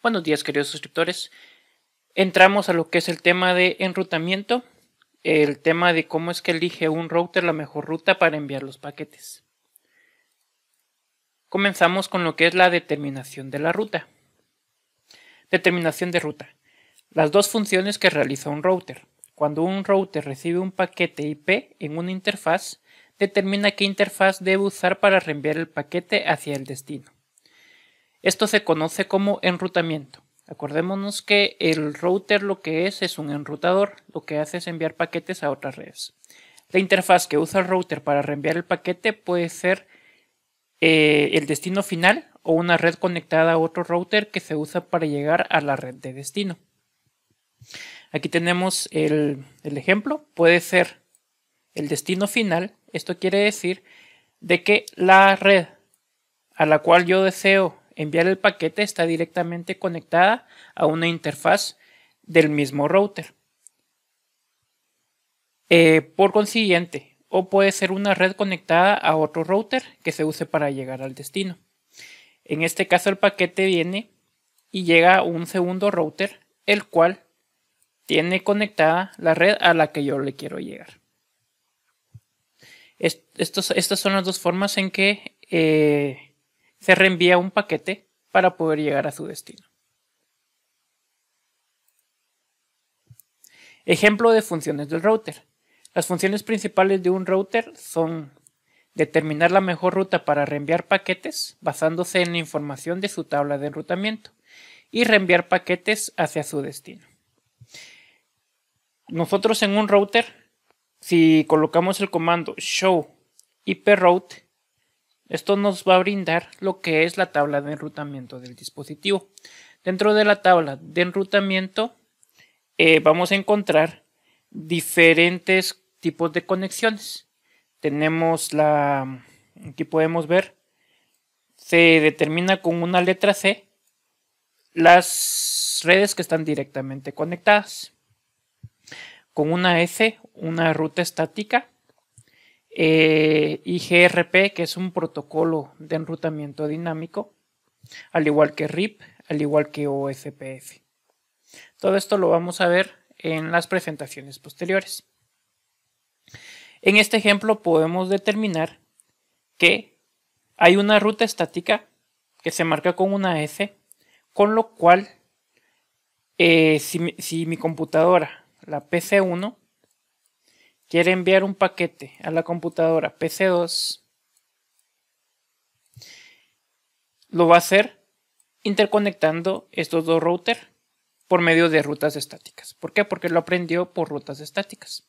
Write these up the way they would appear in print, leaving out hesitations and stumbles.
Buenos días, queridos suscriptores. Entramos a lo que es el tema de enrutamiento, el tema de cómo es que elige un router la mejor ruta para enviar los paquetes. Comenzamos con lo que es la determinación de la ruta. Determinación de ruta. Las dos funciones que realiza un router. Cuando un router recibe un paquete IP en una interfaz, determina qué interfaz debe usar para reenviar el paquete hacia el destino. Esto se conoce como enrutamiento. Acordémonos que el router lo que es un enrutador, lo que hace es enviar paquetes a otras redes. La interfaz que usa el router para reenviar el paquete puede ser el destino final o una red conectada a otro router que se usa para llegar a la red de destino. Aquí tenemos el ejemplo, puede ser el destino final. Esto quiere decir de que la red a la cual yo deseo enviar el paquete está directamente conectada a una interfaz del mismo router. Por consiguiente, o puede ser una red conectada a otro router que se use para llegar al destino. En este caso el paquete viene y llega a un segundo router, el cual tiene conectada la red a la que yo le quiero llegar. Estas son las dos formas en que se reenvía un paquete para poder llegar a su destino. Ejemplo de funciones del router. Las funciones principales de un router son determinar la mejor ruta para reenviar paquetes basándose en la información de su tabla de enrutamiento y reenviar paquetes hacia su destino. Nosotros en un router, si colocamos el comando show iproute, esto nos va a brindar lo que es la tabla de enrutamiento del dispositivo. Dentro de la tabla de enrutamiento vamos a encontrar diferentes tipos de conexiones. Tenemos aquí podemos ver, se determina con una letra C las redes que están directamente conectadas. Con una S, una ruta estática. IGRP, que es un protocolo de enrutamiento dinámico, al igual que RIP, al igual que OSPF. Todo esto lo vamos a ver en las presentaciones posteriores. En este ejemplo podemos determinar que hay una ruta estática que se marca con una S, con lo cual si mi computadora, la PC1, quiere enviar un paquete a la computadora PC2, lo va a hacer interconectando estos dos routers por medio de rutas estáticas. ¿Por qué? Porque lo aprendió por rutas estáticas.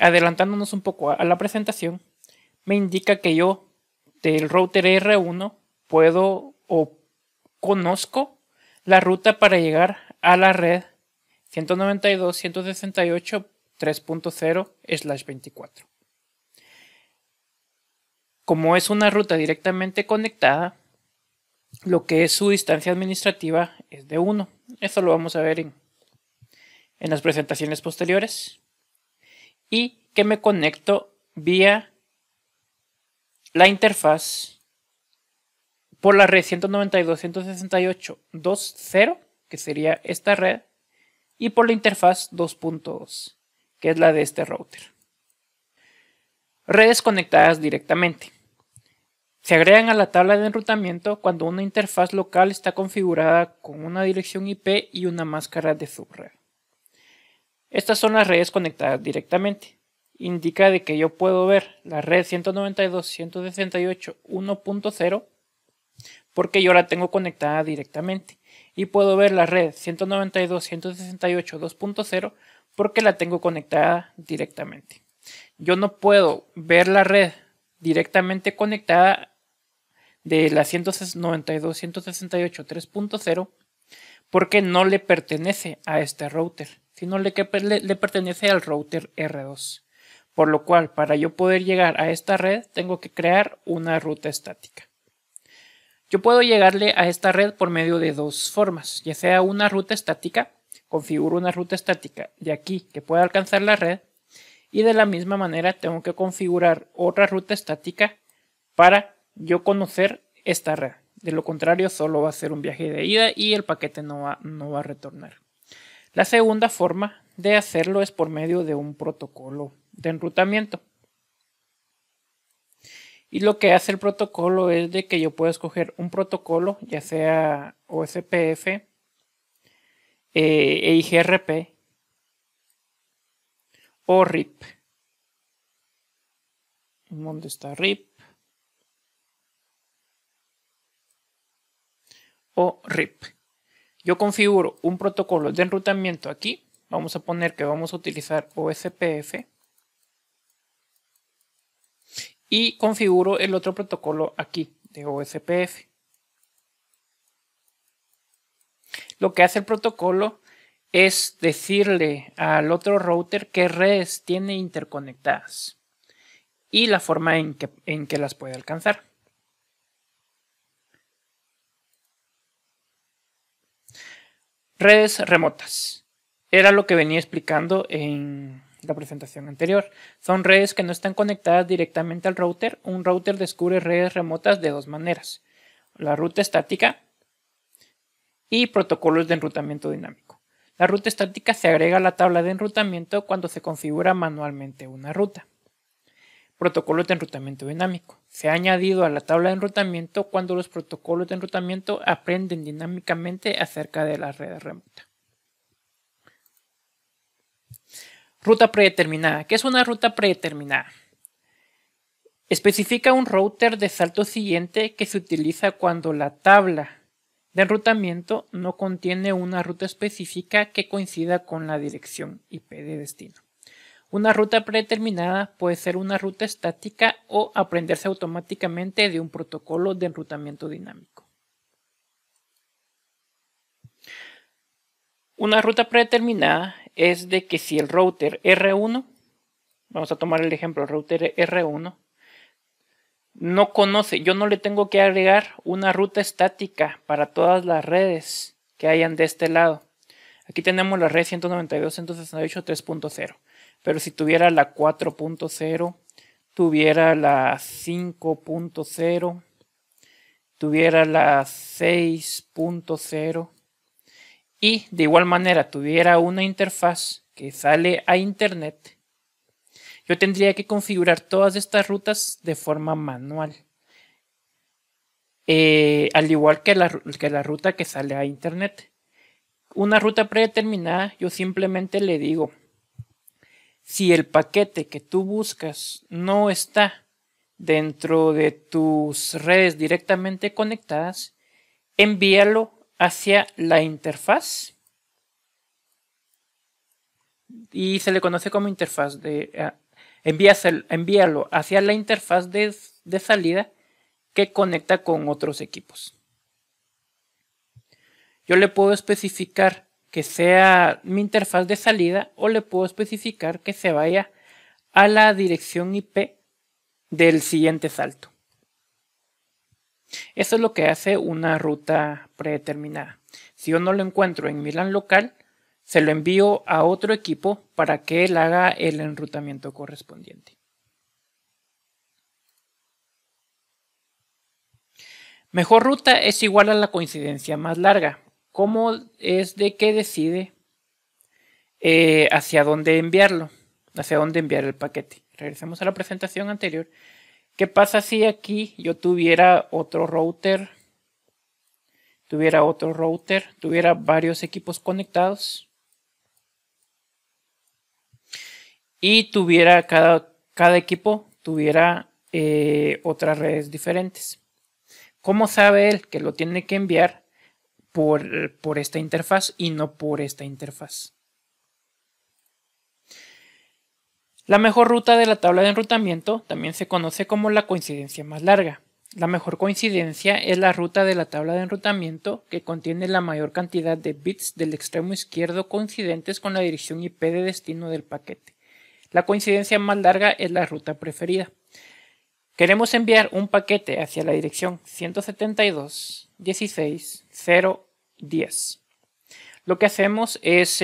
Adelantándonos un poco a la presentación, me indica que yo del router R1 puedo o conozco la ruta para llegar a la red 192.168.3.0/24. Como es una ruta directamente conectada, lo que es su distancia administrativa es de 1. Eso lo vamos a ver en las presentaciones posteriores. Y que me conecto vía la interfaz por la red 192.168.2.0, que sería esta red, y por la interfaz 2.2, que es la de este router. Redes conectadas directamente. Se agregan a la tabla de enrutamiento cuando una interfaz local está configurada con una dirección IP y una máscara de subred. Estas son las redes conectadas directamente. Indica de que yo puedo ver la red 192.168.1.0 porque yo la tengo conectada directamente. Y puedo ver la red 192.168.2.0 porque la tengo conectada directamente. Yo no puedo ver la red directamente conectada de la 192.168.3.0 porque no le pertenece a este router, sino le pertenece al router R2. Por lo cual, para yo poder llegar a esta red, tengo que crear una ruta estática. Yo puedo llegarle a esta red por medio de dos formas, ya sea una ruta estática, configuro una ruta estática de aquí que pueda alcanzar la red, y de la misma manera tengo que configurar otra ruta estática para yo conocer esta red. De lo contrario, solo va a ser un viaje de ida y el paquete no va a retornar. La segunda forma de hacerlo es por medio de un protocolo de enrutamiento. Y lo que hace el protocolo es de que yo puedo escoger un protocolo, ya sea OSPF, EIGRP o RIP. ¿Dónde está RIP? O RIP. Yo configuro un protocolo de enrutamiento aquí. Vamos a poner que vamos a utilizar OSPF. Y configuro el otro protocolo aquí de OSPF. Lo que hace el protocolo es decirle al otro router qué redes tiene interconectadas y la forma en que las puede alcanzar. Redes remotas. Era lo que venía explicando en la presentación anterior. Son redes que no están conectadas directamente al router. Un router descubre redes remotas de dos maneras: la ruta estática y protocolos de enrutamiento dinámico. La ruta estática se agrega a la tabla de enrutamiento cuando se configura manualmente una ruta. Protocolos de enrutamiento dinámico. Se ha añadido a la tabla de enrutamiento cuando los protocolos de enrutamiento aprenden dinámicamente acerca de la red remota. Ruta predeterminada. ¿Qué es una ruta predeterminada? Especifica un router de salto siguiente que se utiliza cuando la tabla de enrutamiento no contiene una ruta específica que coincida con la dirección IP de destino. Una ruta predeterminada puede ser una ruta estática o aprenderse automáticamente de un protocolo de enrutamiento dinámico. Una ruta predeterminada es de que si el router R1, vamos a tomar el ejemplo, el router R1, no conoce, yo no le tengo que agregar una ruta estática para todas las redes que hayan de este lado. Aquí tenemos la red 192.168.3.0, pero si tuviera la 4.0, tuviera la 5.0, tuviera la 6.0 y de igual manera tuviera una interfaz que sale a internet, yo tendría que configurar todas estas rutas de forma manual. Al igual que la ruta que sale a internet. Una ruta predeterminada, yo simplemente le digo, si el paquete que tú buscas no está dentro de tus redes directamente conectadas, envíalo hacia la interfaz. Y se le conoce como interfaz de... envíalo hacia la interfaz de salida que conecta con otros equipos. Yo le puedo especificar que sea mi interfaz de salida o le puedo especificar que se vaya a la dirección IP del siguiente salto. Eso es lo que hace una ruta predeterminada. Si yo no lo encuentro en mi LAN local, se lo envío a otro equipo para que él haga el enrutamiento correspondiente. Mejor ruta es igual a la coincidencia más larga. ¿Cómo es de que decide hacia dónde enviarlo? Hacia dónde enviar el paquete. Regresemos a la presentación anterior. ¿Qué pasa si aquí yo tuviera otro router? Tuviera varios equipos conectados. Y tuviera cada equipo tuviera otras redes diferentes. ¿Cómo sabe él que lo tiene que enviar por esta interfaz y no por esta interfaz? La mejor ruta de la tabla de enrutamiento también se conoce como la coincidencia más larga. La mejor coincidencia es la ruta de la tabla de enrutamiento que contiene la mayor cantidad de bits del extremo izquierdo coincidentes con la dirección IP de destino del paquete. La coincidencia más larga es la ruta preferida. Queremos enviar un paquete hacia la dirección 172.16.0.10. Lo que hacemos es,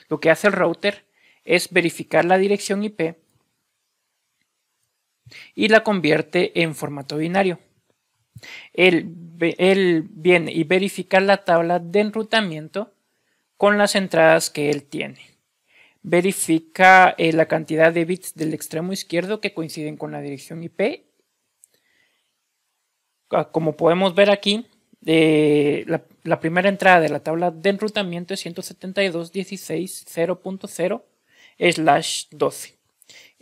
lo que hace el router es verificar la dirección IP y la convierte en formato binario. Él viene y verifica la tabla de enrutamiento con las entradas que él tiene. Verifica la cantidad de bits del extremo izquierdo que coinciden con la dirección IP. Como podemos ver aquí, la primera entrada de la tabla de enrutamiento es 172.16.0.0/12.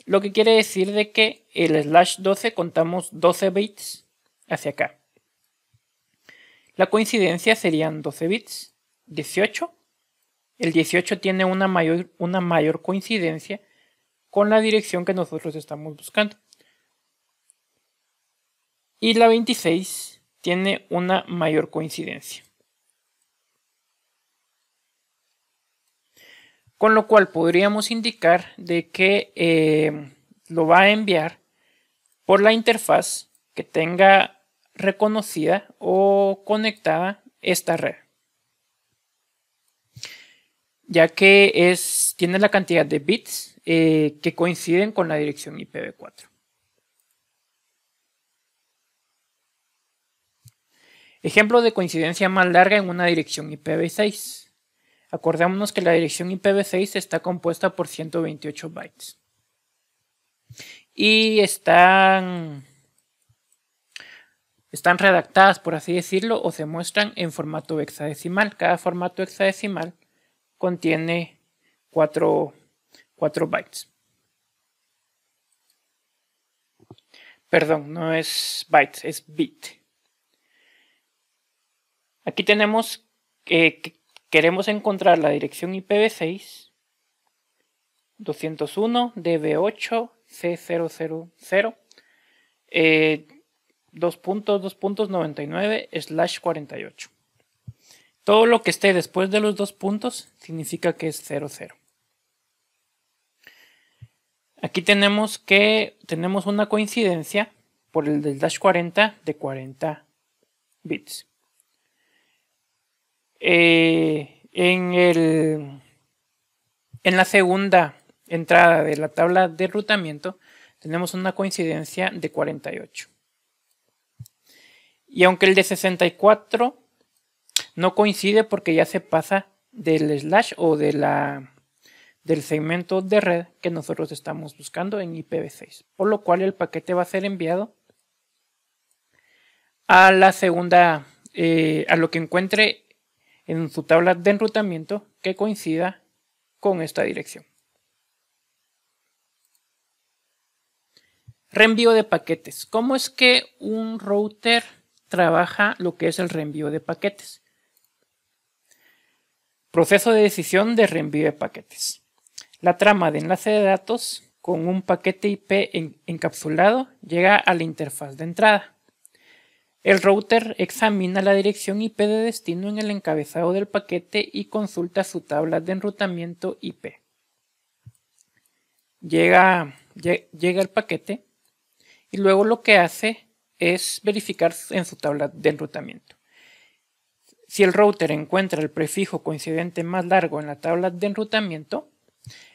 Lo que quiere decir de que el /12 contamos 12 bits hacia acá. La coincidencia serían 12 bits, 18. El 18 tiene una mayor coincidencia con la dirección que nosotros estamos buscando. Y la 26 tiene una mayor coincidencia. Con lo cual podríamos indicar de que lo va a enviar por la interfaz que tenga reconocida o conectada esta red, ya que tiene la cantidad de bits que coinciden con la dirección IPv4. Ejemplo de coincidencia más larga en una dirección IPv6. Acordémonos que la dirección IPv6 está compuesta por 128 bytes. Y están redactadas, por así decirlo, o se muestran en formato hexadecimal. Cada formato hexadecimal contiene 4 bytes. Perdón, no es bytes, es bit. Aquí tenemos que queremos encontrar la dirección IPv6 201 db8 c000 2.2.99/48. Todo lo que esté después de los 2 puntos significa que es 00. Aquí tenemos una coincidencia por el del /40 de 40 bits. En la segunda entrada de la tabla de enrutamiento tenemos una coincidencia de 48. Y aunque el de 64 no coincide porque ya se pasa del slash o del segmento de red que nosotros estamos buscando en IPv6, por lo cual el paquete va a ser enviado a la segunda, a lo que encuentre en su tabla de enrutamiento que coincida con esta dirección. Reenvío de paquetes. ¿Cómo es que un router trabaja lo que es el reenvío de paquetes? Proceso de decisión de reenvío de paquetes. La trama de enlace de datos con un paquete IP encapsulado llega a la interfaz de entrada. El router examina la dirección IP de destino en el encabezado del paquete y consulta su tabla de enrutamiento IP. Llega el paquete y luego lo que hace es verificar en su tabla de enrutamiento. Si el router encuentra el prefijo coincidente más largo en la tabla de enrutamiento,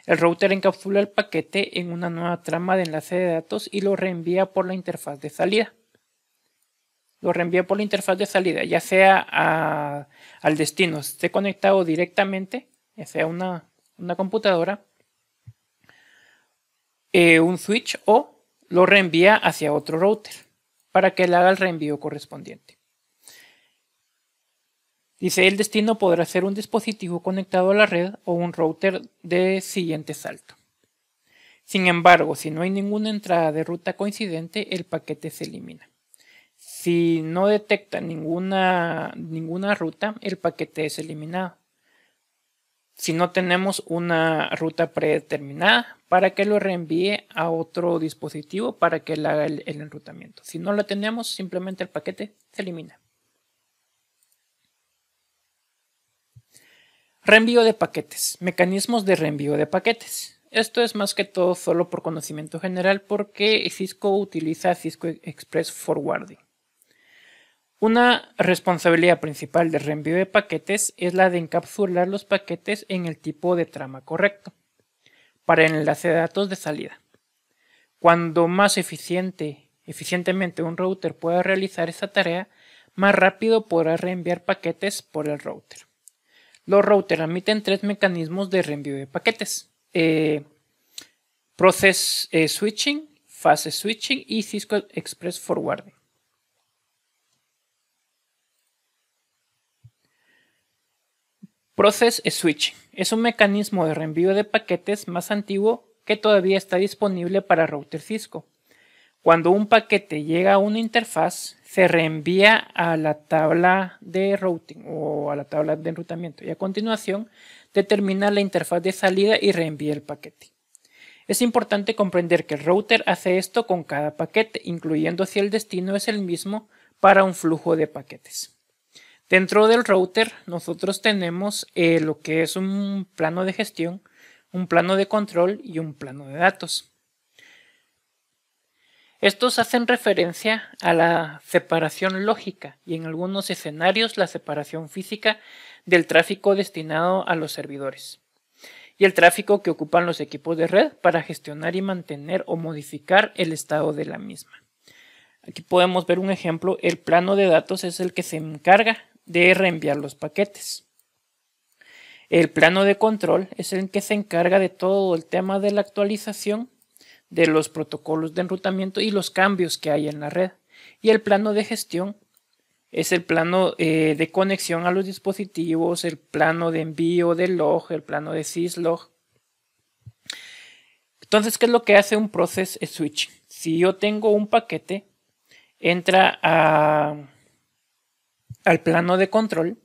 el router encapsula el paquete en una nueva trama de enlace de datos y lo reenvía por la interfaz de salida. Ya sea al destino, esté conectado directamente, ya sea una computadora, un switch, o lo reenvía hacia otro router para que él haga el reenvío correspondiente. Dice, el destino podrá ser un dispositivo conectado a la red o un router de siguiente salto. Sin embargo, si no hay ninguna entrada de ruta coincidente, el paquete se elimina. Si no detecta ninguna ruta, el paquete es eliminado. Si no tenemos una ruta predeterminada para que lo reenvíe a otro dispositivo para que él haga el enrutamiento. Si no lo tenemos, simplemente el paquete se elimina. Reenvío de paquetes. Mecanismos de reenvío de paquetes. Esto es más que todo solo por conocimiento general porque Cisco utiliza Cisco Express Forwarding. Una responsabilidad principal del reenvío de paquetes es la de encapsular los paquetes en el tipo de trama correcto para el enlace de datos de salida. Cuando más eficiente eficientemente un router pueda realizar esa tarea, más rápido podrá reenviar paquetes por el router. Los routers admiten 3 mecanismos de reenvío de paquetes: Process Switching, Fast Switching y Cisco Express Forwarding. Process Switching es un mecanismo de reenvío de paquetes más antiguo que todavía está disponible para router Cisco. Cuando un paquete llega a una interfaz, se reenvía a la tabla de routing o a la tabla de enrutamiento y a continuación determina la interfaz de salida y reenvía el paquete. Es importante comprender que el router hace esto con cada paquete, incluyendo si el destino es el mismo para un flujo de paquetes. Dentro del router nosotros tenemos lo que es un plano de gestión, un plano de control y un plano de datos. Estos hacen referencia a la separación lógica y en algunos escenarios la separación física del tráfico destinado a los servidores y el tráfico que ocupan los equipos de red para gestionar y mantener o modificar el estado de la misma. Aquí podemos ver un ejemplo. El plano de datos es el que se encarga de reenviar los paquetes. El plano de control es el que se encarga de todo el tema de la actualización de los protocolos de enrutamiento y los cambios que hay en la red. Y el plano de gestión es el plano de conexión a los dispositivos, el plano de envío del log, el plano de syslog. Entonces, ¿qué es lo que hace un process switch? Si yo tengo un paquete, entra al plano de control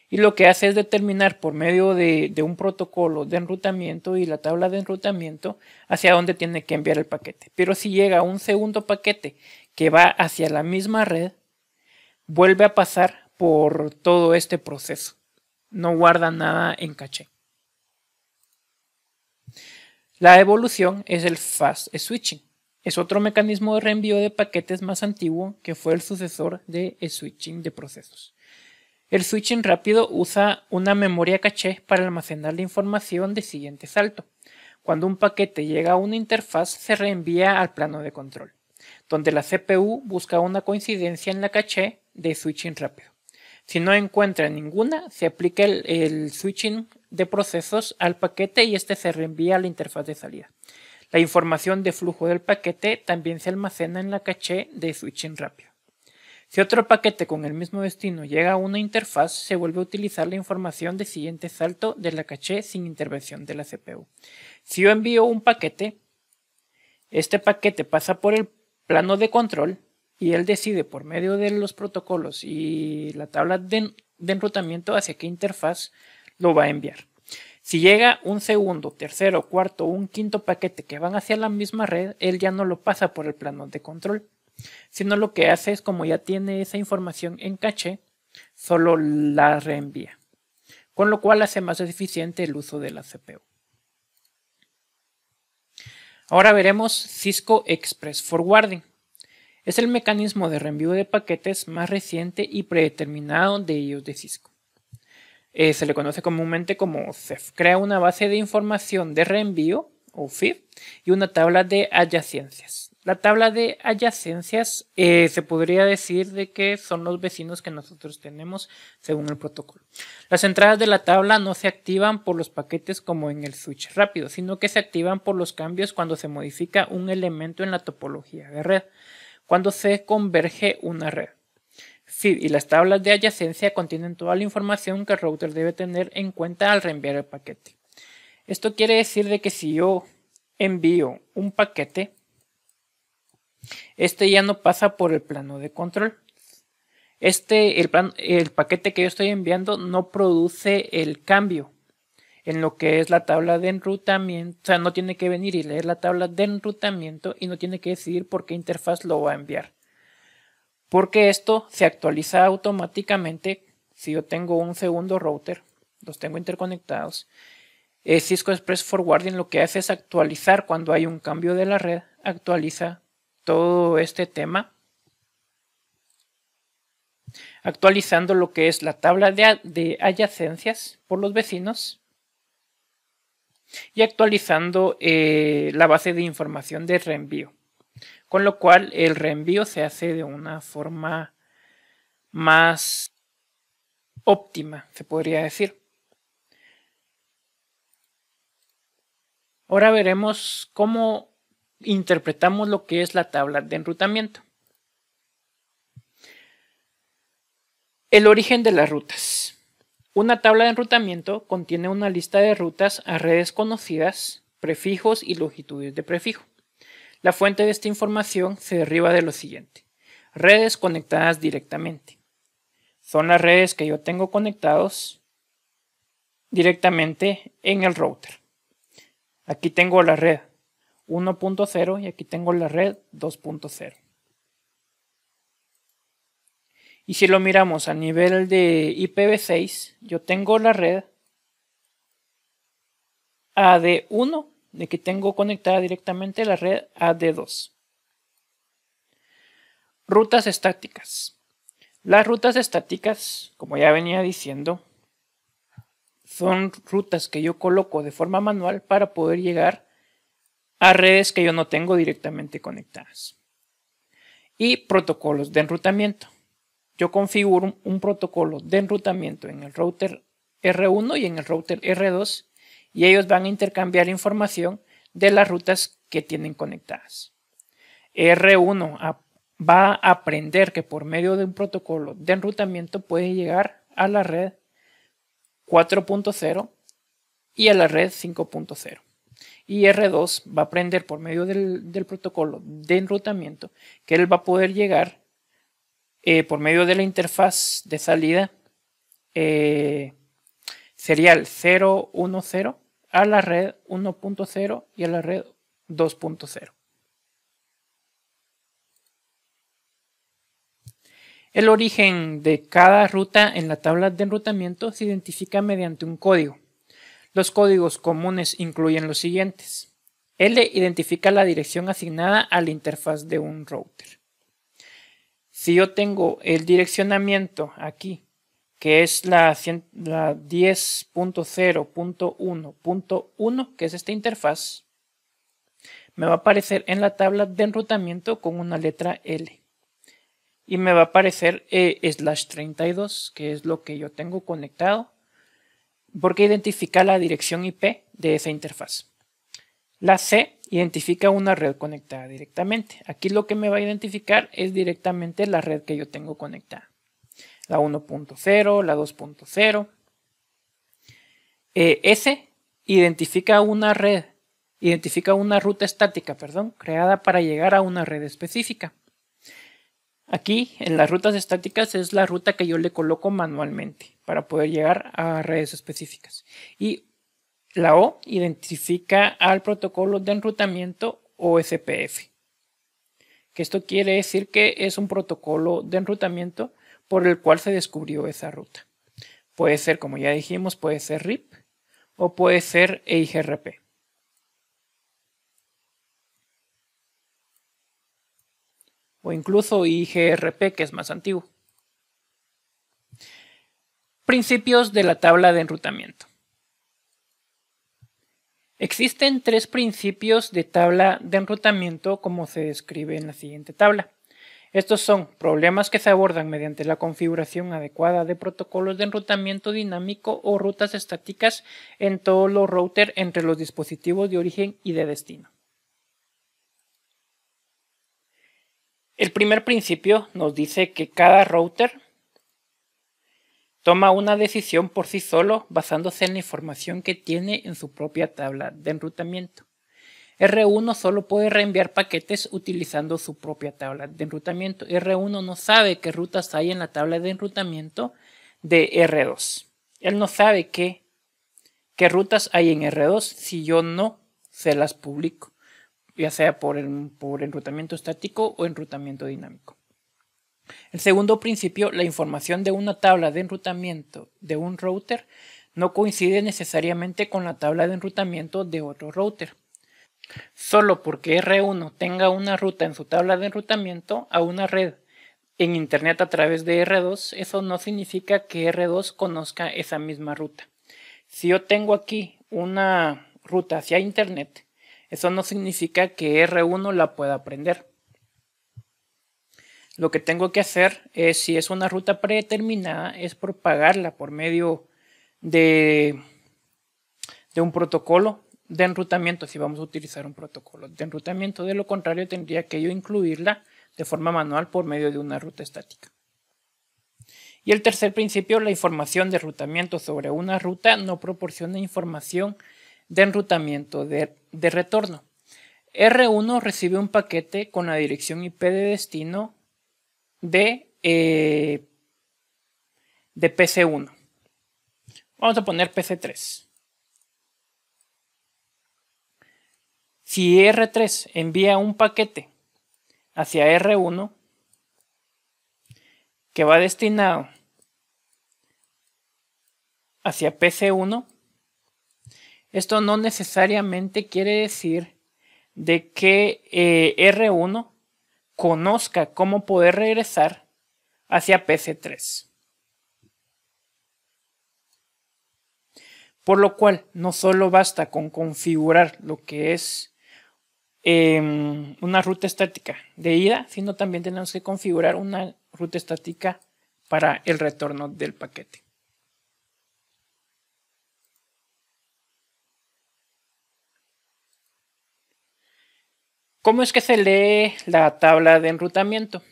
y lo que hace es determinar por medio de un protocolo de enrutamiento y la tabla de enrutamiento hacia dónde tiene que enviar el paquete. Pero si llega un segundo paquete que va hacia la misma red, vuelve a pasar por todo este proceso. No guarda nada en caché. La evolución es el fast switching. Es otro mecanismo de reenvío de paquetes más antiguo que fue el sucesor de switching de procesos. El switching rápido usa una memoria caché para almacenar la información de siguiente salto. Cuando un paquete llega a una interfaz, se reenvía al plano de control, donde la CPU busca una coincidencia en la caché de switching rápido. Si no encuentra ninguna, se aplica el switching de procesos al paquete y este se reenvía a la interfaz de salida. La información de flujo del paquete también se almacena en la caché de switching rápido. Si otro paquete con el mismo destino llega a una interfaz, se vuelve a utilizar la información de siguiente salto de la caché sin intervención de la CPU. Si yo envío un paquete, este paquete pasa por el plano de control y él decide por medio de los protocolos y la tabla de enrutamiento hacia qué interfaz lo va a enviar. Si llega un segundo, tercero, cuarto o un quinto paquete que van hacia la misma red, él ya no lo pasa por el plano de control, sino lo que hace es, como ya tiene esa información en caché, solo la reenvía, con lo cual hace más eficiente el uso de la CPU. Ahora veremos Cisco Express Forwarding. Es el mecanismo de reenvío de paquetes más reciente y predeterminado de ellos de Cisco. Se le conoce comúnmente como CEF. Crea una base de información de reenvío o FIF y una tabla de adyacencias. La tabla de adyacencias se podría decir de que son los vecinos que nosotros tenemos según el protocolo. Las entradas de la tabla no se activan por los paquetes como en el switch rápido, sino que se activan por los cambios cuando se modifica un elemento en la topología de red, cuando se converge una red. FIB y las tablas de adyacencia contienen toda la información que el router debe tener en cuenta al reenviar el paquete. Esto quiere decir de que si yo envío un paquete, este ya no pasa por el plano de control. El paquete que yo estoy enviando no produce el cambio en lo que es la tabla de enrutamiento. O sea, no tiene que venir y leer la tabla de enrutamiento y no tiene que decidir por qué interfaz lo va a enviar. Porque esto se actualiza automáticamente si yo tengo un segundo router, los tengo interconectados. Cisco Express Forwarding lo que hace es actualizar cuando hay un cambio de la red, actualiza todo este tema, actualizando lo que es la tabla de adyacencias por los vecinos y actualizando la base de información de reenvío con lo cual el reenvío se hace de una forma más óptima, se podría decir. Ahora veremos cómo interpretamos lo que es la tabla de enrutamiento. El origen de las rutas. Una tabla de enrutamiento contiene una lista de rutas a redes conocidas, prefijos y longitudes de prefijo. La fuente de esta información se deriva de lo siguiente. Redes conectadas directamente. Son las redes que yo tengo conectados directamente en el router. Aquí tengo la red 1.0 y aquí tengo la red 2.0. Y si lo miramos a nivel de IPv6, yo tengo la red AD1, de que tengo conectada directamente la red AD2. Rutas estáticas. Las rutas estáticas, como ya venía diciendo, son rutas que yo coloco de forma manual para poder llegar a redes que yo no tengo directamente conectadas. Y protocolos de enrutamiento. Yo configuro un protocolo de enrutamiento en el router R1 y en el router R2 y ellos van a intercambiar información de las rutas que tienen conectadas. R1 va a aprender que por medio de un protocolo de enrutamiento puede llegar a la red 4.0 y a la red 5.0. Y R2 va a aprender por medio del protocolo de enrutamiento que él va a poder llegar por medio de la interfaz de salida serial 010 a la red 1.0 y a la red 2.0. El origen de cada ruta en la tabla de enrutamiento se identifica mediante un código. Los códigos comunes incluyen los siguientes. L identifica la dirección asignada a la interfaz de un router. Si yo tengo el direccionamiento aquí, que es la 10.0.1.1, que es esta interfaz, me va a aparecer en la tabla de enrutamiento con una letra L. Y me va a aparecer /32, que es lo que yo tengo conectado, porque identifica la dirección IP de esa interfaz. La C identifica una red conectada directamente. Aquí lo que me va a identificar es directamente la red que yo tengo conectada. La 1.0, la 2.0. S identifica una ruta estática, creada para llegar a una red específica. Aquí en las rutas estáticas es la ruta que yo le coloco manualmente para poder llegar a redes específicas. Y la O identifica al protocolo de enrutamiento OSPF. Que esto quiere decir que es un protocolo de enrutamiento por el cual se descubrió esa ruta. Puede ser, como ya dijimos, puede ser RIP o puede ser EIGRP. O incluso IGRP, que es más antiguo. Principios de la tabla de enrutamiento. Existen 3 principios de tabla de enrutamiento como se describe en la siguiente tabla. Estos son problemas que se abordan mediante la configuración adecuada de protocolos de enrutamiento dinámico o rutas estáticas en todos los routers entre los dispositivos de origen y de destino. El primer principio nos dice que cada router toma una decisión por sí solo basándose en la información que tiene en su propia tabla de enrutamiento. R1 solo puede reenviar paquetes utilizando su propia tabla de enrutamiento. R1 no sabe qué rutas hay en la tabla de enrutamiento de R2. Él no sabe qué rutas hay en R2 si yo no se las publico, ya sea por enrutamiento estático o enrutamiento dinámico. El segundo principio, la información de una tabla de enrutamiento de un router no coincide necesariamente con la tabla de enrutamiento de otro router. Solo porque R1 tenga una ruta en su tabla de enrutamiento a una red en internet a través de R2, eso no significa que R2 conozca esa misma ruta. Si yo tengo aquí una ruta hacia internet, eso no significa que R1 la pueda aprender. lo que tengo que hacer es, si es una ruta predeterminada, es propagarla por medio de un protocolo de enrutamiento, si vamos a utilizar un protocolo de enrutamiento. De lo contrario, tendría que yo incluirla de forma manual por medio de una ruta estática. Y el tercer principio, la información de enrutamiento sobre una ruta no proporciona información de enrutamiento de retorno. R1 recibe un paquete con la dirección IP de destino de PC1. Vamos a poner PC3. Si R3 envía un paquete hacia R1 que va destinado hacia PC1, esto no necesariamente quiere decir de que R1 conozca cómo poder regresar hacia PC3. Por lo cual, no solo basta con configurar lo que es una ruta estática de ida, sino también tenemos que configurar una ruta estática para el retorno del paquete. ¿Cómo es que se lee la tabla de enrutamiento?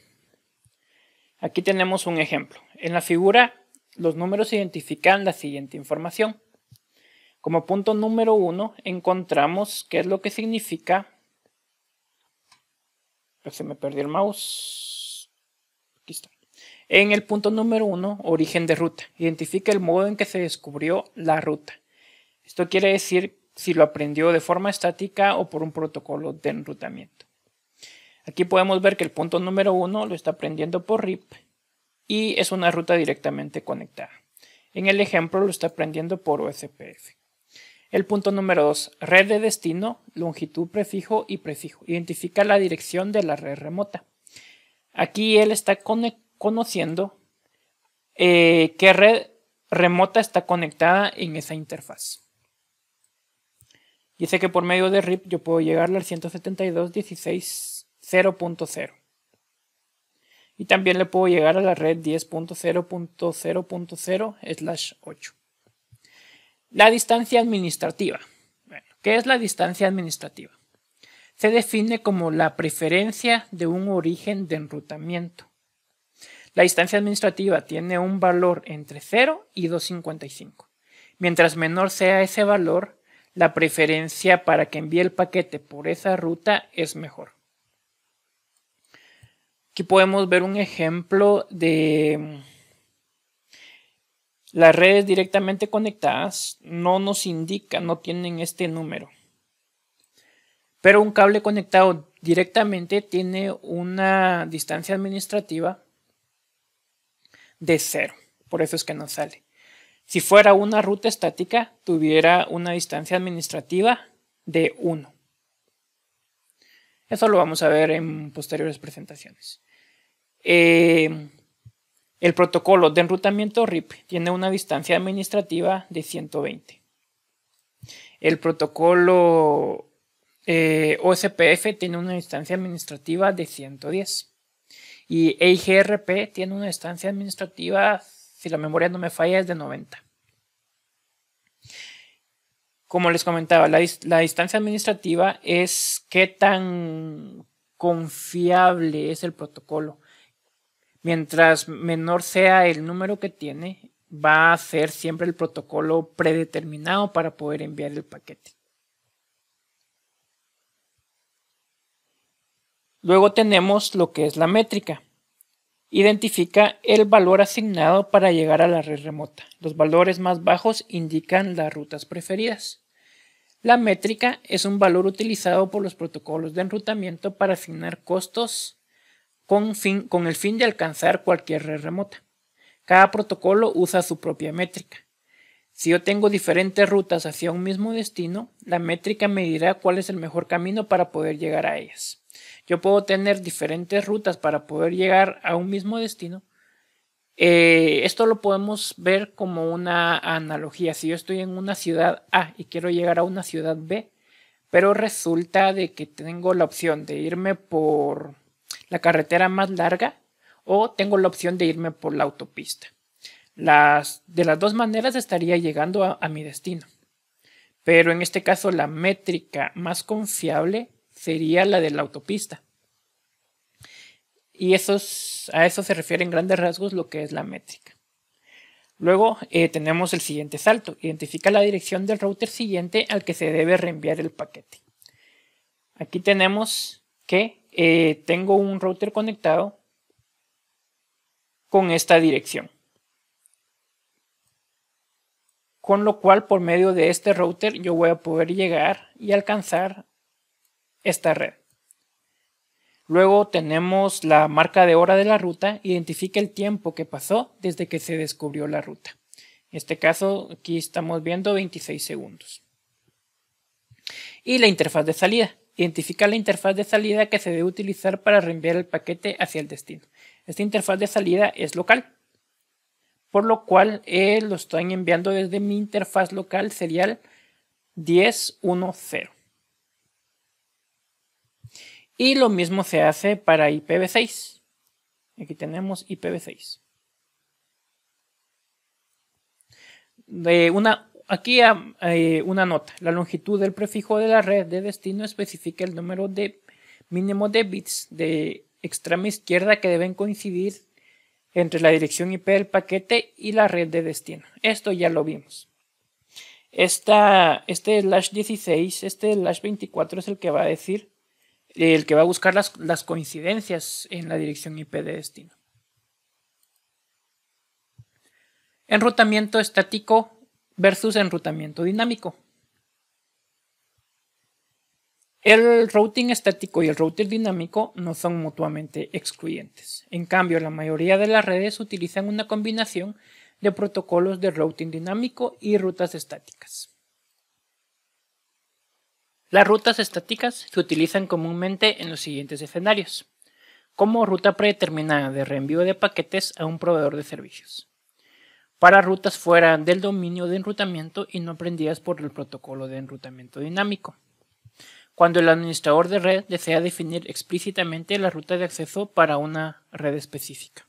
Aquí tenemos un ejemplo. En la figura, los números identifican la siguiente información. Como punto número 1 encontramos qué es lo que significa. Se me perdió el mouse. Aquí está. En el punto número 1, origen de ruta. Identifica el modo en que se descubrió la ruta. Esto quiere decir si lo aprendió de forma estática o por un protocolo de enrutamiento. Aquí podemos ver que el punto número 1 lo está aprendiendo por RIP y es una ruta directamente conectada. En el ejemplo lo está aprendiendo por OSPF. El punto número 2, red de destino, longitud, prefijo y prefijo. Identifica la dirección de la red remota. Aquí él está conociendo qué red remota está conectada en esa interfaz. Dice que por medio de RIP yo puedo llegarle al 172.16.0.0. Y también le puedo llegar a la red 10.0.0.0/8. La distancia administrativa. Bueno, ¿qué es la distancia administrativa? Se define como la preferencia de un origen de enrutamiento. La distancia administrativa tiene un valor entre 0 y 255. Mientras menor sea ese valor, la preferencia para que envíe el paquete por esa ruta es mejor. Aquí podemos ver un ejemplo de las redes directamente conectadas. No nos indican, no tienen este número. Pero un cable conectado directamente tiene una distancia administrativa de 0. Por eso es que no sale. Si fuera una ruta estática, tuviera una distancia administrativa de 1. Eso lo vamos a ver en posteriores presentaciones. El protocolo de enrutamiento RIP tiene una distancia administrativa de 120. El protocolo OSPF tiene una distancia administrativa de 110. Y EIGRP tiene una distancia administrativa, si la memoria no me falla, es de 90. Como les comentaba, la distancia administrativa es qué tan confiable es el protocolo. Mientras menor sea el número que tiene, va a ser siempre el protocolo predeterminado para poder enviar el paquete. Luego tenemos lo que es la métrica. Identifica el valor asignado para llegar a la red remota. Los valores más bajos indican las rutas preferidas. La métrica es un valor utilizado por los protocolos de enrutamiento para asignar costos con el fin de alcanzar cualquier red remota. Cada protocolo usa su propia métrica. Si yo tengo diferentes rutas hacia un mismo destino, la métrica me dirá cuál es el mejor camino para poder llegar a ellas. Yo puedo tener diferentes rutas para poder llegar a un mismo destino. Esto lo podemos ver como una analogía. Si yo estoy en una ciudad A y quiero llegar a una ciudad B, pero resulta de que tengo la opción de irme por la carretera más larga o tengo la opción de irme por la autopista. De las dos maneras estaría llegando a mi destino, pero en este caso la métrica más confiable sería la de la autopista. Y a eso se refiere en grandes rasgos lo que es la métrica. Luego tenemos el siguiente salto. Identifica la dirección del router siguiente al que se debe reenviar el paquete. Aquí tenemos que tengo un router conectado con esta dirección. Con lo cual, por medio de este router, yo voy a poder llegar y alcanzar esta red. Luego tenemos la marca de hora de la ruta. Identifica el tiempo que pasó desde que se descubrió la ruta. En este caso, aquí estamos viendo 26 segundos. Y la interfaz de salida. Identifica la interfaz de salida que se debe utilizar para reenviar el paquete hacia el destino. Esta interfaz de salida es local, por lo cual lo estoy enviando desde mi interfaz local serial 10.1.0. Y lo mismo se hace para IPv6. Aquí tenemos IPv6. Una nota. La longitud del prefijo de la red de destino especifica el número mínimo de bits de extrema izquierda que deben coincidir entre la dirección IP del paquete y la red de destino. Esto ya lo vimos. Este /16, este /24 es el que va a buscar las coincidencias en la dirección IP de destino. Enrutamiento estático versus enrutamiento dinámico. El routing estático y el router dinámico no son mutuamente excluyentes. En cambio, la mayoría de las redes utilizan una combinación de protocolos de routing dinámico y rutas estáticas. Las rutas estáticas se utilizan comúnmente en los siguientes escenarios: como ruta predeterminada de reenvío de paquetes a un proveedor de servicios, para rutas fuera del dominio de enrutamiento y no prendidas por el protocolo de enrutamiento dinámico, cuando el administrador de red desea definir explícitamente la ruta de acceso para una red específica,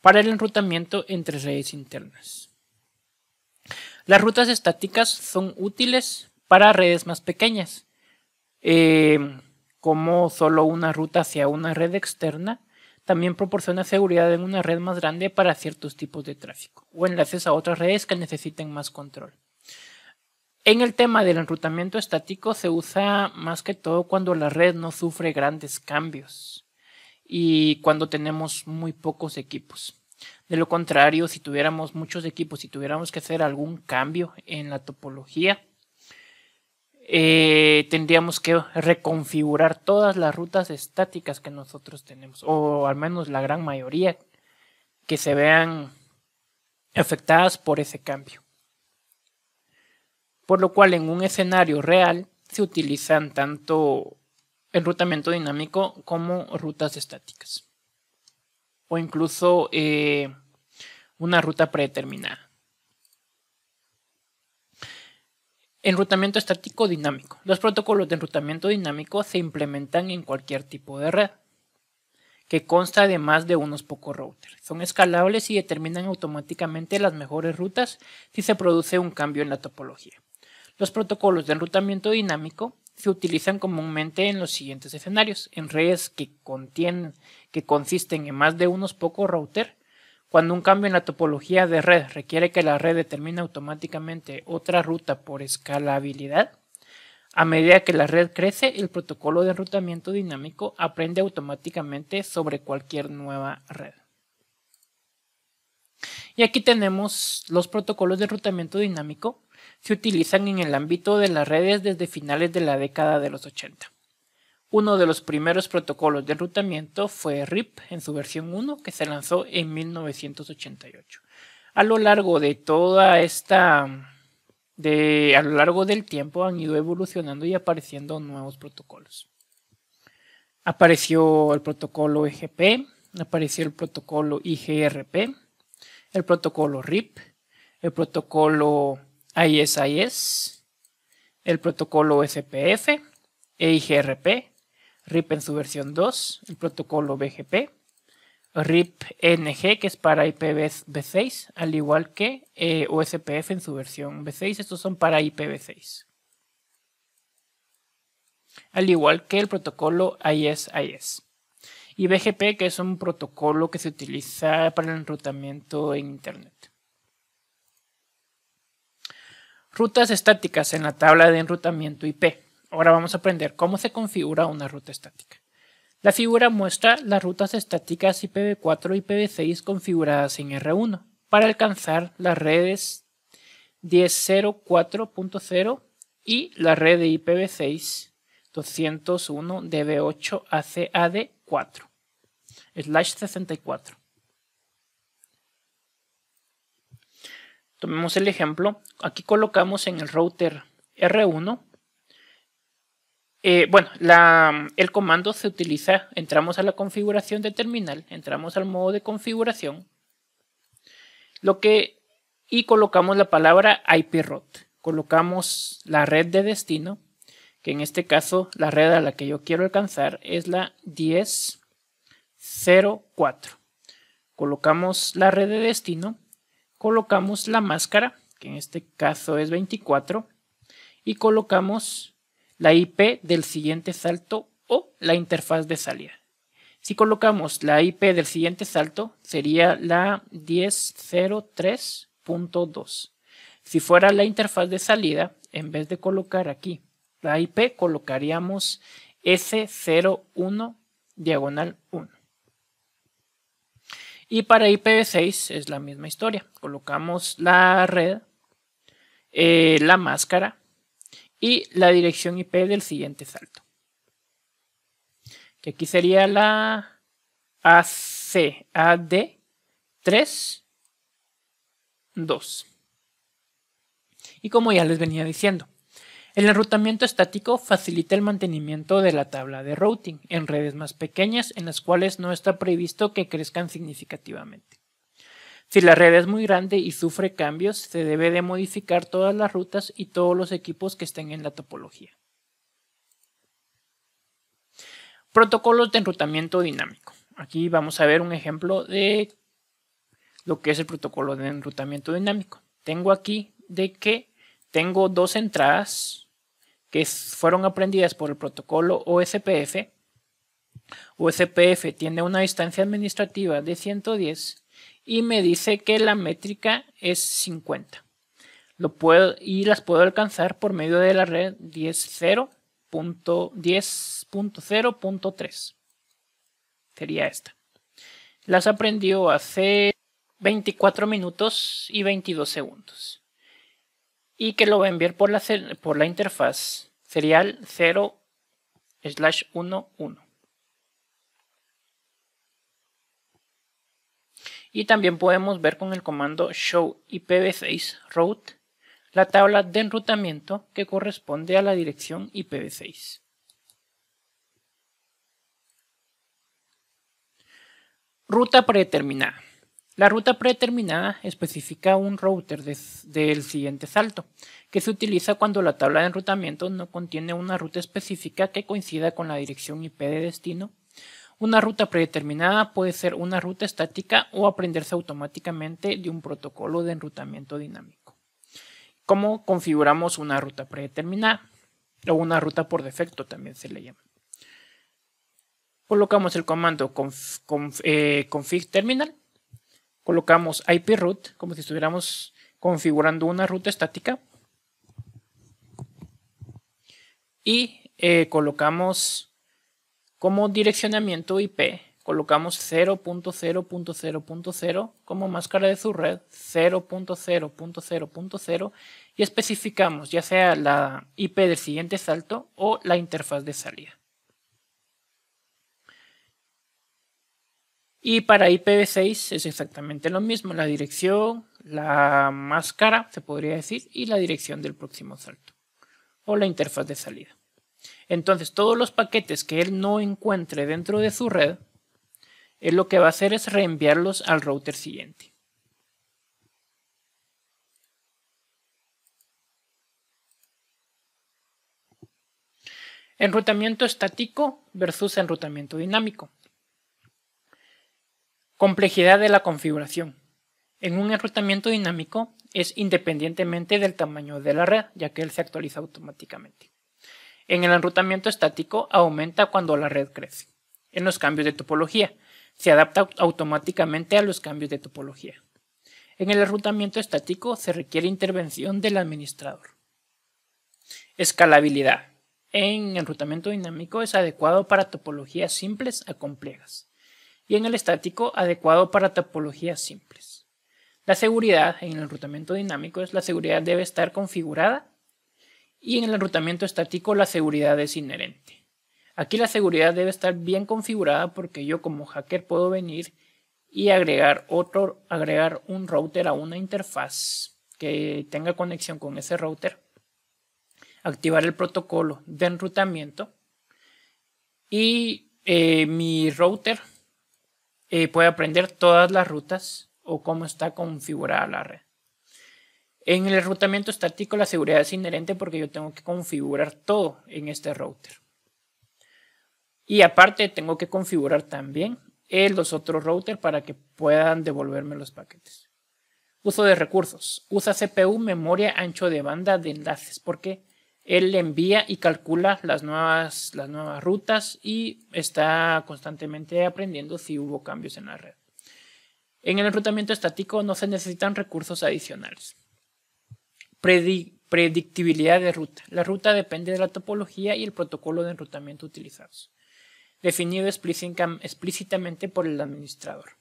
para el enrutamiento entre redes internas. Las rutas estáticas son útiles para redes más pequeñas, como solo una ruta hacia una red externa. También proporciona seguridad en una red más grande para ciertos tipos de tráfico o enlaces a otras redes que necesiten más control. En el tema del enrutamiento estático se usa más que todo cuando la red no sufre grandes cambios y cuando tenemos muy pocos equipos. De lo contrario, si tuviéramos muchos equipos y tuviéramos que hacer algún cambio en la topología, tendríamos que reconfigurar todas las rutas estáticas que nosotros tenemos, o al menos la gran mayoría que se vean afectadas por ese cambio. Por lo cual, en un escenario real se utilizan tanto enrutamiento dinámico como rutas estáticas, o incluso una ruta predeterminada. Enrutamiento estático dinámico. Los protocolos de enrutamiento dinámico se implementan en cualquier tipo de red que consta de más de unos pocos routers. Son escalables y determinan automáticamente las mejores rutas si se produce un cambio en la topología. Los protocolos de enrutamiento dinámico se utilizan comúnmente en los siguientes escenarios: en redes que consisten en más de unos pocos routers, cuando un cambio en la topología de red requiere que la red determine automáticamente otra ruta por escalabilidad. A medida que la red crece, el protocolo de enrutamiento dinámico aprende automáticamente sobre cualquier nueva red. Y aquí tenemos los protocolos de enrutamiento dinámico. Se utilizan en el ámbito de las redes desde finales de la década de los 80. Uno de los primeros protocolos de enrutamiento fue RIP en su versión 1, que se lanzó en 1988. A lo largo de a lo largo del tiempo han ido evolucionando y apareciendo nuevos protocolos. Apareció el protocolo EGP, apareció el protocolo IGRP, el protocolo RIP, el protocolo ISIS, el protocolo SPF, EIGRP, RIP en su versión 2, el protocolo BGP, RIP-NG, que es para IPv6, al igual que OSPF en su versión v6. Estos son para IPv6. Al igual que el protocolo IS-IS. Y BGP, que es un protocolo que se utiliza para el enrutamiento en Internet. Rutas estáticas en la tabla de enrutamiento IP. Ahora vamos a aprender cómo se configura una ruta estática. La figura muestra las rutas estáticas IPv4 y IPv6 configuradas en R1 para alcanzar las redes 10.0.4.0 y la red de IPv6 201 DB8 ACAD4 /64. Tomemos el ejemplo. Aquí colocamos en el router R1. El comando se utiliza, entramos a la configuración de terminal, entramos al modo de configuración, y colocamos la palabra IPRoute. Colocamos la red de destino, que en este caso la red a la que yo quiero alcanzar es la 10.0.4. Colocamos la red de destino, colocamos la máscara, que en este caso es 24, y colocamos la IP del siguiente salto o la interfaz de salida. Si colocamos la IP del siguiente salto, sería la 10.0.3.2. Si fuera la interfaz de salida, en vez de colocar aquí la IP, colocaríamos S01/1. Y para IPv6 es la misma historia. Colocamos la red, la máscara y la dirección IP del siguiente salto, que aquí sería la ACAD3.2. Y como ya les venía diciendo, el enrutamiento estático facilita el mantenimiento de la tabla de routing en redes más pequeñas en las cuales no está previsto que crezcan significativamente. Si la red es muy grande y sufre cambios, se debe de modificar todas las rutas y todos los equipos que estén en la topología. Protocolos de enrutamiento dinámico. Aquí vamos a ver un ejemplo de lo que es el protocolo de enrutamiento dinámico. Tengo aquí de que tengo dos entradas que fueron aprendidas por el protocolo OSPF. OSPF tiene una distancia administrativa de 110 y me dice que la métrica es 50. Las puedo alcanzar por medio de la red 10.0.3. Sería esta. Las aprendió hace 24 minutos y 22 segundos. Y que lo va a enviar por la interfaz serial 0/11. Y también podemos ver con el comando show IPv6 route la tabla de enrutamiento que corresponde a la dirección IPv6. Ruta predeterminada. La ruta predeterminada especifica un router del siguiente salto, que se utiliza cuando la tabla de enrutamiento no contiene una ruta específica que coincida con la dirección IP de destino. Una ruta predeterminada puede ser una ruta estática o aprenderse automáticamente de un protocolo de enrutamiento dinámico. ¿Cómo configuramos una ruta predeterminada? O una ruta por defecto también se le llama. Colocamos el comando config terminal. Colocamos IPRoute como si estuviéramos configurando una ruta estática. Y colocamos como direccionamiento IP, colocamos 0.0.0.0 como máscara de su red, 0.0.0.0 y especificamos ya sea la IP del siguiente salto o la interfaz de salida. Y para IPv6 es exactamente lo mismo, la dirección, la máscara, se podría decir, y la dirección del próximo salto, o la interfaz de salida. Entonces, todos los paquetes que él no encuentre dentro de su red, él lo que va a hacer es reenviarlos al router siguiente. Enrutamiento estático versus enrutamiento dinámico. Complejidad de la configuración. En un enrutamiento dinámico es independientemente del tamaño de la red, ya que él se actualiza automáticamente. En el enrutamiento estático aumenta cuando la red crece. En los cambios de topología, se adapta automáticamente a los cambios de topología. En el enrutamiento estático se requiere intervención del administrador. Escalabilidad. En enrutamiento dinámico es adecuado para topologías simples a complejas. Y en el estático, adecuado para topologías simples. La seguridad en el enrutamiento dinámico la seguridad debe estar configurada y en el enrutamiento estático la seguridad es inherente. Aquí la seguridad debe estar bien configurada porque yo como hacker puedo venir y agregar un router a una interfaz que tenga conexión con ese router, activar el protocolo de enrutamiento y mi router puede aprender todas las rutas o cómo está configurada la red. En el enrutamiento estático la seguridad es inherente porque yo tengo que configurar todo en este router. Y aparte tengo que configurar también los otros routers para que puedan devolverme los paquetes. Uso de recursos. Usa CPU, memoria, ancho de banda de enlaces porque él envía y calcula las nuevas rutas y está constantemente aprendiendo si hubo cambios en la red. En el enrutamiento estático no se necesitan recursos adicionales. Predictibilidad de ruta. La ruta depende de la topología y el protocolo de enrutamiento utilizados, definido explícitamente por el administrador.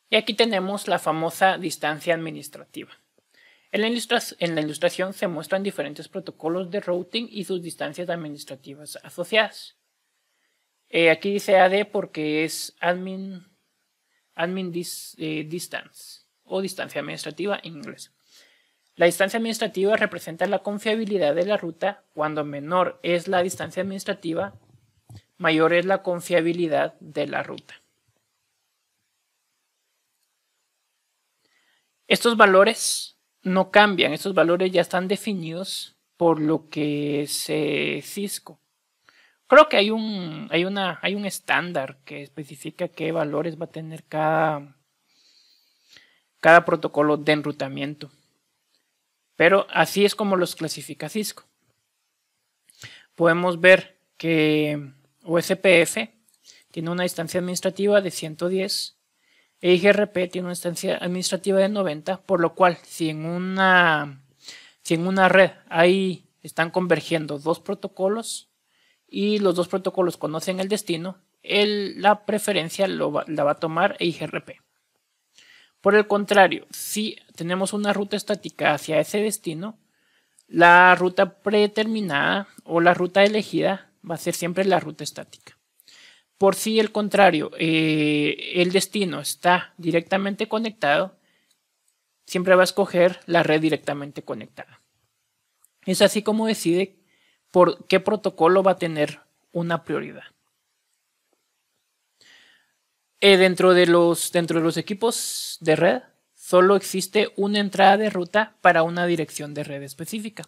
Y aquí tenemos la famosa distancia administrativa. En la ilustración se muestran diferentes protocolos de routing y sus distancias administrativas asociadas. Aquí dice AD porque es Admin Distance o distancia administrativa en inglés. La distancia administrativa representa la confiabilidad de la ruta. Cuando menor es la distancia administrativa, mayor es la confiabilidad de la ruta. Estos valores no cambian, estos valores ya están definidos por lo que es Cisco. Creo que hay un estándar que especifica qué valores va a tener cada protocolo de enrutamiento. Pero así es como los clasifica Cisco. Podemos ver que OSPF tiene una distancia administrativa de 110 e IGRP tiene una distancia administrativa de 90, por lo cual si en una red ahí están convergiendo dos protocolos y los dos protocolos conocen el destino, la preferencia la va a tomar IGRP. Por el contrario, si tenemos una ruta estática hacia ese destino, la ruta predeterminada o la ruta elegida va a ser siempre la ruta estática. Por si el contrario, el destino está directamente conectado, siempre va a escoger la red directamente conectada. Es así como decide por qué protocolo va a tener una prioridad. Dentro de los equipos de red, solo existe una entrada de ruta para una dirección de red específica.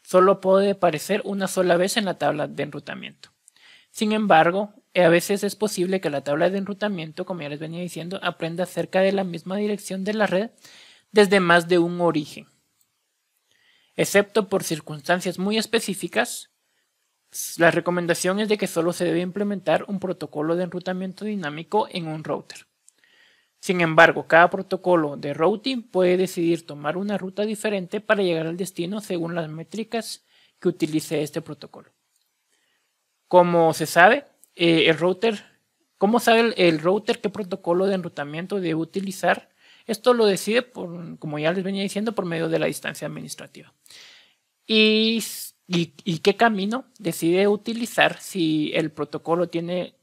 Solo puede aparecer una sola vez en la tabla de enrutamiento. Sin embargo, a veces es posible que la tabla de enrutamiento, como ya les venía diciendo, aprenda acerca de la misma dirección de la red desde más de un origen. Excepto por circunstancias muy específicas, la recomendación es de que solo se debe implementar un protocolo de enrutamiento dinámico en un router. Sin embargo, cada protocolo de routing puede decidir tomar una ruta diferente para llegar al destino según las métricas que utilice este protocolo. Como se sabe, ¿cómo sabe el router qué protocolo de enrutamiento debe utilizar? Esto lo decide, como ya les venía diciendo, por medio de la distancia administrativa. ¿Y qué camino decide utilizar? Si el protocolo tiene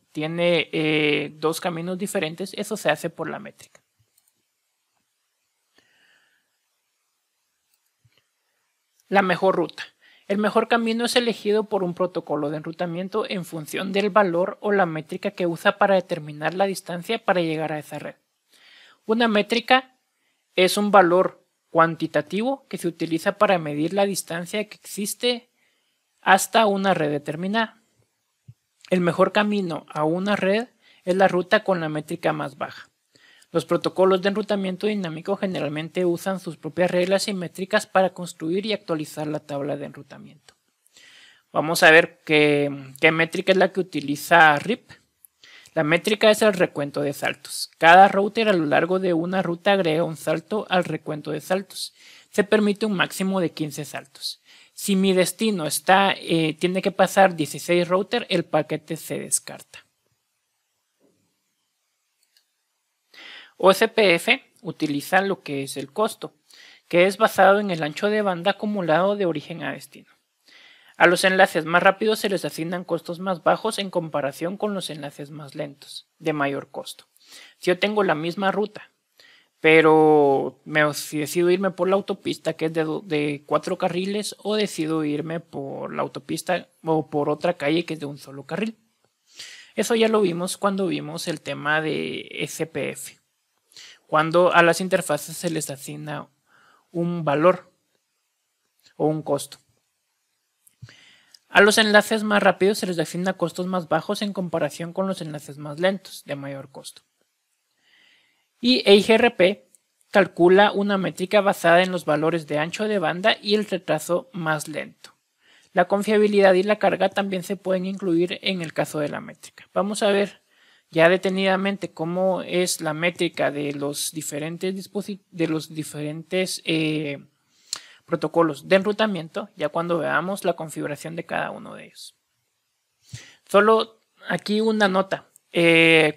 dos caminos diferentes, eso se hace por la métrica. La mejor ruta. El mejor camino es elegido por un protocolo de enrutamiento en función del valor o la métrica que usa para determinar la distancia para llegar a esa red. Una métrica es un valor cuantitativo que se utiliza para medir la distancia que existe hasta una red determinada. el mejor camino a una red es la ruta con la métrica más baja. Los protocolos de enrutamiento dinámico generalmente usan sus propias reglas y métricas para construir y actualizar la tabla de enrutamiento. Vamos a ver qué métrica es la que utiliza RIP. La métrica es el recuento de saltos. Cada router a lo largo de una ruta agrega un salto al recuento de saltos. Se permite un máximo de 15 saltos. Si mi destino tiene que pasar 16 routers, el paquete se descarta. OSPF utiliza lo que es el costo, que es basado en el ancho de banda acumulado de origen a destino. A los enlaces más rápidos se les asignan costos más bajos en comparación con los enlaces más lentos, de mayor costo. Si yo tengo la misma ruta, pero si decido irme por la autopista que es de 4 carriles, o decido irme por la autopista o por otra calle que es de un solo carril. Eso ya lo vimos cuando vimos el tema de SPF, cuando a las interfaces se les asigna un valor o un costo. A los enlaces más rápidos se les asigna costos más bajos en comparación con los enlaces más lentos, de mayor costo. Y EIGRP calcula una métrica basada en los valores de ancho de banda y el retraso más lento. La confiabilidad y la carga también se pueden incluir en el caso de la métrica. Vamos a ver ya detenidamente cómo es la métrica de los diferentes protocolos de enrutamiento, ya cuando veamos la configuración de cada uno de ellos. Solo aquí una nota.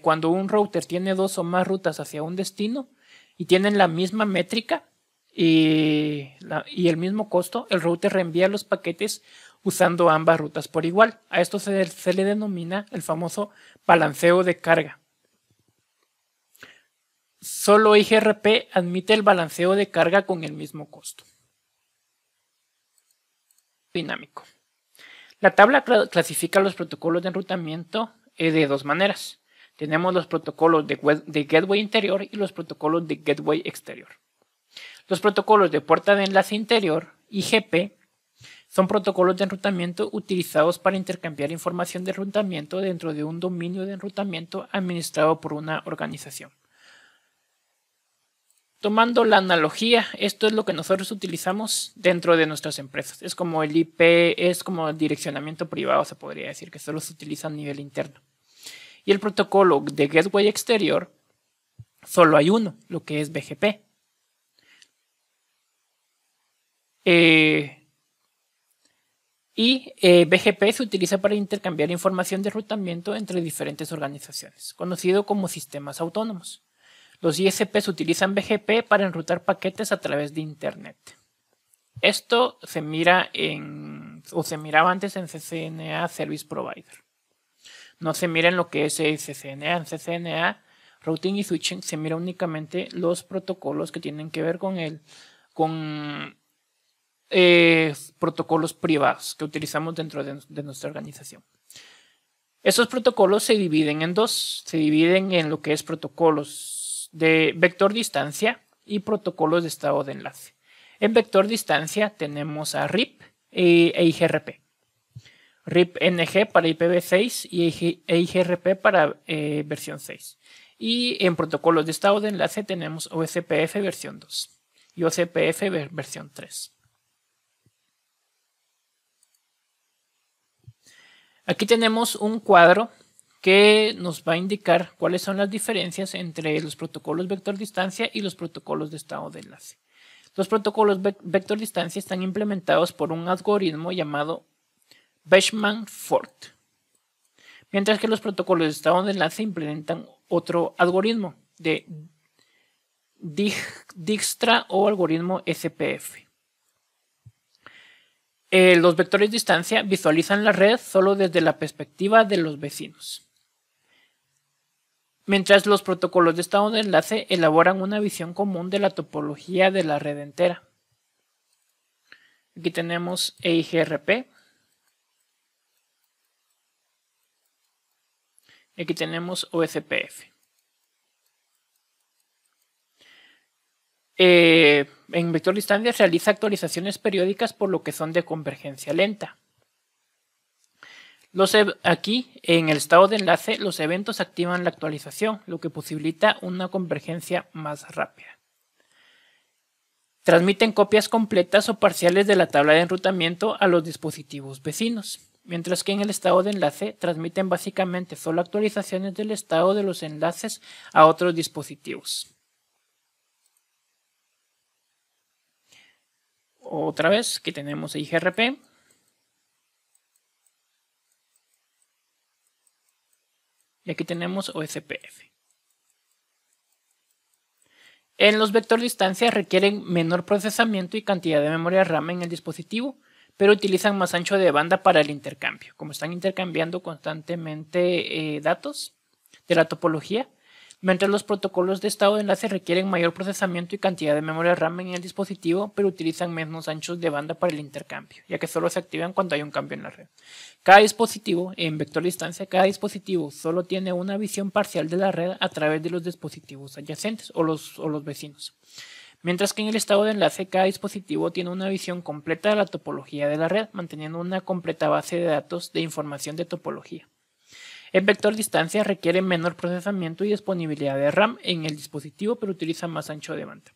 Cuando un router tiene 2 o más rutas hacia un destino y tienen la misma métrica y el mismo costo, el router reenvía los paquetes usando ambas rutas por igual. A esto se le denomina el famoso balanceo de carga. Solo IGRP admite el balanceo de carga con el mismo costo. Dinámico. La tabla clasifica los protocolos de enrutamiento de 2 maneras. Tenemos los protocolos de gateway interior y los protocolos de gateway exterior. Los protocolos de puerta de enlace interior, IGP, son protocolos de enrutamiento utilizados para intercambiar información de enrutamiento dentro de un dominio de enrutamiento administrado por una organización. Tomando la analogía, esto es lo que nosotros utilizamos dentro de nuestras empresas. Es como el IP, es como el direccionamiento privado, se podría decir, que solo se utiliza a nivel interno. Y el protocolo de gateway exterior, solo hay uno, lo que es BGP. BGP se utiliza para intercambiar información de enrutamiento entre diferentes organizaciones, conocido como sistemas autónomos. Los ISPs utilizan BGP para enrutar paquetes a través de Internet. Esto se mira se miraba antes en CCNA Service Provider. No se mira en lo que es CCNA. En CCNA, Routing y Switching, se mira únicamente los protocolos que tienen que ver con protocolos privados que utilizamos dentro de nuestra organización. Estos protocolos se dividen en dos. Se dividen en lo que es protocolos de vector distancia y protocolos de estado de enlace. En vector distancia tenemos a RIP e IGRP. RIP NG para IPv6 y IGRP para versión 6. Y en protocolos de estado de enlace tenemos OSPF versión 2 y OSPF versión 3. Aquí tenemos un cuadro que nos va a indicar cuáles son las diferencias entre los protocolos vector distancia y los protocolos de estado de enlace. Los protocolos vector distancia están implementados por un algoritmo llamado Beshman-Ford, mientras que los protocolos de estado de enlace implementan otro algoritmo de Dijkstra o algoritmo SPF. Los vectores de distancia visualizan la red solo desde la perspectiva de los vecinos, mientras los protocolos de estado de enlace elaboran una visión común de la topología de la red entera. Aquí tenemos EIGRP. Aquí tenemos OSPF. En vector distancia realiza actualizaciones periódicas por lo que son de convergencia lenta. Aquí, en el estado de enlace, los eventos activan la actualización, lo que posibilita una convergencia más rápida. Transmiten copias completas o parciales de la tabla de enrutamiento a los dispositivos vecinos, mientras que en el estado de enlace transmiten básicamente solo actualizaciones del estado de los enlaces a otros dispositivos. Otra vez, aquí tenemos IGRP. Y aquí tenemos OSPF. En los vector distancia requieren menor procesamiento y cantidad de memoria RAM en el dispositivo, pero utilizan más ancho de banda para el intercambio. Como están intercambiando constantemente datos de la topología, mientras los protocolos de estado de enlace requieren mayor procesamiento y cantidad de memoria RAM en el dispositivo, pero utilizan menos anchos de banda para el intercambio, ya que solo se activan cuando hay un cambio en la red. Cada dispositivo, en vector distancia, cada dispositivo solo tiene una visión parcial de la red a través de los dispositivos adyacentes o los vecinos. Mientras que en el estado de enlace, cada dispositivo tiene una visión completa de la topología de la red, manteniendo una completa base de datos de información de topología. El vector distancia requiere menor procesamiento y disponibilidad de RAM en el dispositivo, pero utiliza más ancho de banda.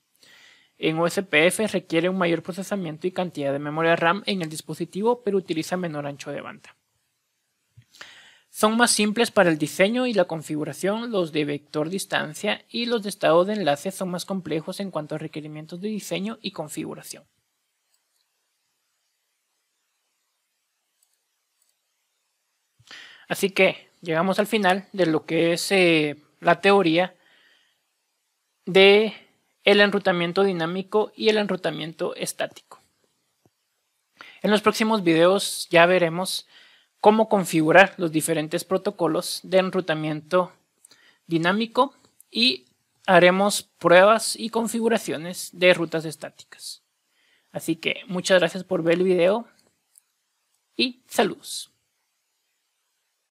En OSPF requiere un mayor procesamiento y cantidad de memoria RAM en el dispositivo, pero utiliza menor ancho de banda. Son más simples para el diseño y la configuración los de vector distancia, y los de estado de enlace son más complejos en cuanto a requerimientos de diseño y configuración. Así que llegamos al final de lo que es la teoría de el enrutamiento dinámico y el enrutamiento estático. En los próximos videos ya veremos cómo configurar los diferentes protocolos de enrutamiento dinámico y haremos pruebas y configuraciones de rutas estáticas. Así que muchas gracias por ver el video y saludos.